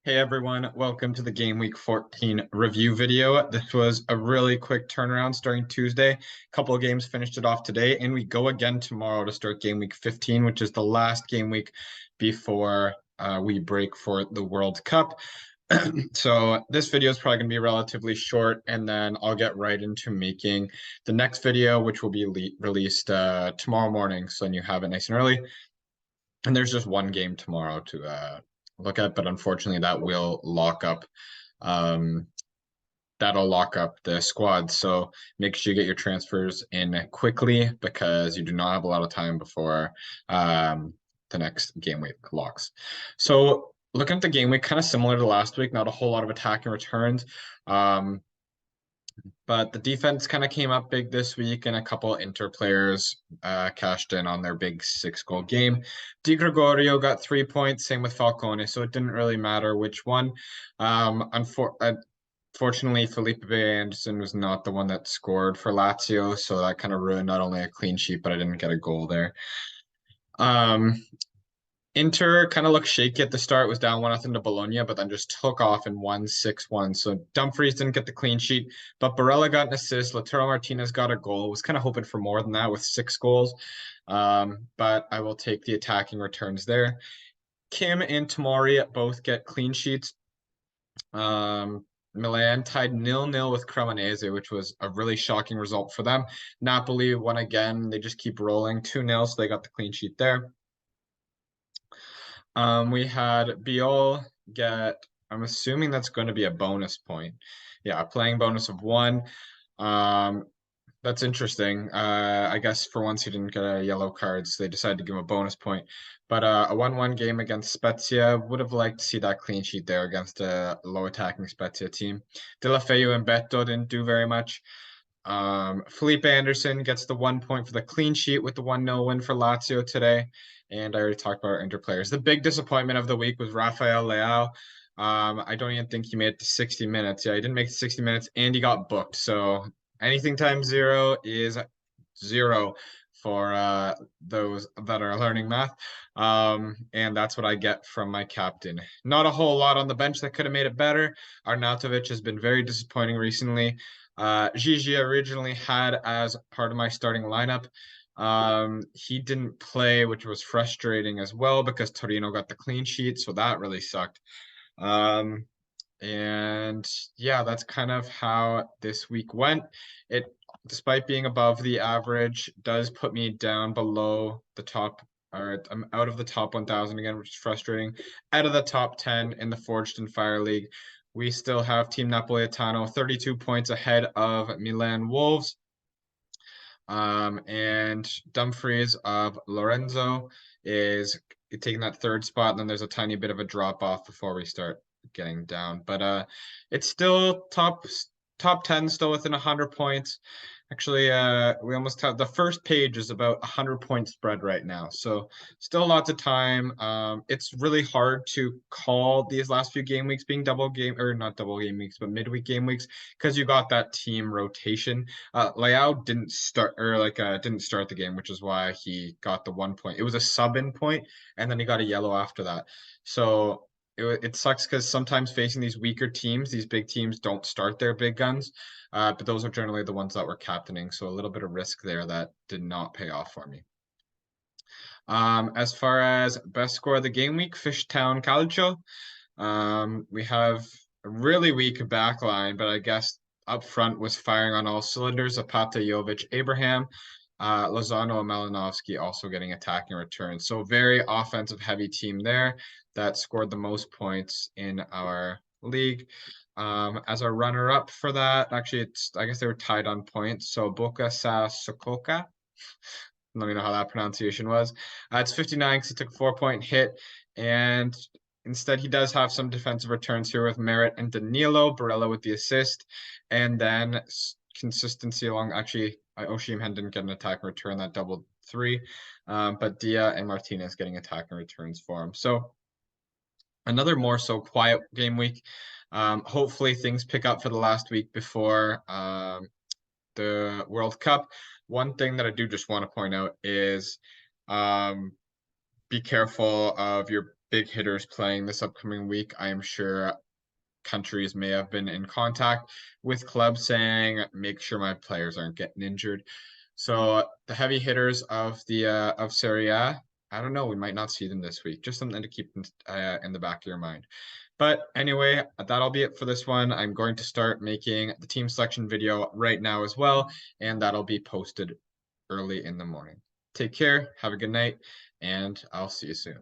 Hey everyone, welcome to the Game Week 14 review video. This was a really quick turnaround starting Tuesday. A couple of games finished it off today, and we go again tomorrow to start Game Week 15, which is the last game week before we break for the World Cup. So this video is probably going to be relatively short, and then I'll get right into making the next video, which will be released tomorrow morning. So then you have it nice and early. And there's just one game tomorrow to look at, but unfortunately that will lock up um, that'll lock up the squad. So make sure you get your transfers in quickly because you do not have a lot of time before the next game week locks. So looking at the game week, kind of similar to last week, not a whole lot of attacking returns. But the defense kind of came up big this week, and a couple Inter players cashed in on their big 6-goal game. Di Gregorio got 3 points, same with Falcone, so it didn't really matter which one. Unfortunately, Felipe Anderson was not the one that scored for Lazio, so that kind of ruined not only a clean sheet, but I didn't get a goal there. Inter kind of looked shaky at the start, was down 1-0 to Bologna, but then just took off and won 6-1. So Dumfries didn't get the clean sheet, but Barella got an assist. Lautaro Martinez got a goal. Was kind of hoping for more than that with 6 goals. But I will take the attacking returns there. Kim and Tomori both get clean sheets. Milan tied 0-0 with Cremonese, which was a really shocking result for them. Napoli won again. They just keep rolling 2-0, so they got the clean sheet there. We had Biol get, I'm assuming that's going to be a bonus point. Yeah, a playing bonus of 1. That's interesting. I guess for once he didn't get a yellow card, so they decided to give him a bonus point. But a 1-1 game against Spezia, would have liked to see that clean sheet there against a low attacking Spezia team. De La Feu and Beto didn't do very much. Felipe Anderson gets the 1 point for the clean sheet with the 1-0 win for Lazio today. And I already talked about our Inter players. The big disappointment of the week was Rafael Leao. I don't even think he made it to 60 minutes. Yeah, he didn't make it 60 minutes, and he got booked. So anything times 0 is 0 for those that are learning math. And that's what I get from my captain. Not a whole lot on the bench that could have made it better. Arnautovic has been very disappointing recently. Gigi originally had as part of my starting lineup. He didn't play, which was frustrating as well because Torino got the clean sheet, so that really sucked. And yeah, that's kind of how this week went. It, despite being above the average, does put me down below the top. All right, I'm out of the top 1,000 again, which is frustrating. Out of the top 10 in the Forged and Fire League. We still have Team Napoletano 32 points ahead of Milan Wolves. And Dumfries of Lorenzo is taking that third spot. And then there's a tiny bit of a drop off before we start getting down. But it's still top 10, still within 100 points. Actually, we almost have the first page is about 100-point spread right now. So still lots of time. It's really hard to call these last few game weeks being double game, or not double game weeks, but midweek game weeks, because you got that team rotation. Leao didn't start didn't start the game, which is why he got the 1 point. It was a sub-in point, and then he got a yellow after that. So it sucks because sometimes facing these weaker teams, these big teams don't start their big guns. But those are generally the ones that were captaining. So a little bit of risk there that did not pay off for me. As far as best score of the game week, Fishtown Calcio. We have a really weak back line, but I guess up front was firing on all cylinders. Zapata, Jovic, Abraham, Lozano, and Malinovsky also getting attacking returns. So very offensive heavy team there that scored the most points in our league. As a runner-up for that, actually, I guess they were tied on points. So Boca Sa Sokoka. Let me know how that pronunciation was. It's 59 because he took a 4-point hit. And instead, he does have some defensive returns here with Merritt and Danilo, Barella with the assist. And then consistency along, actually, Osimhen didn't get an attack return, that doubled 3. But Dia and Martinez getting attacking returns for him. So another more so quiet game week. Hopefully things pick up for the last week before the World Cup. One thing that I do just want to point out is be careful of your big hitters playing this upcoming week. I am sure countries may have been in contact with clubs saying, make sure my players aren't getting injured. So the heavy hitters of Serie A, I don't know, we might not see them this week. Just something to keep in the back of your mind. But anyway, that'll be it for this one. I'm going to start making the team selection video right now as well, and that'll be posted early in the morning. Take care, have a good night, and I'll see you soon.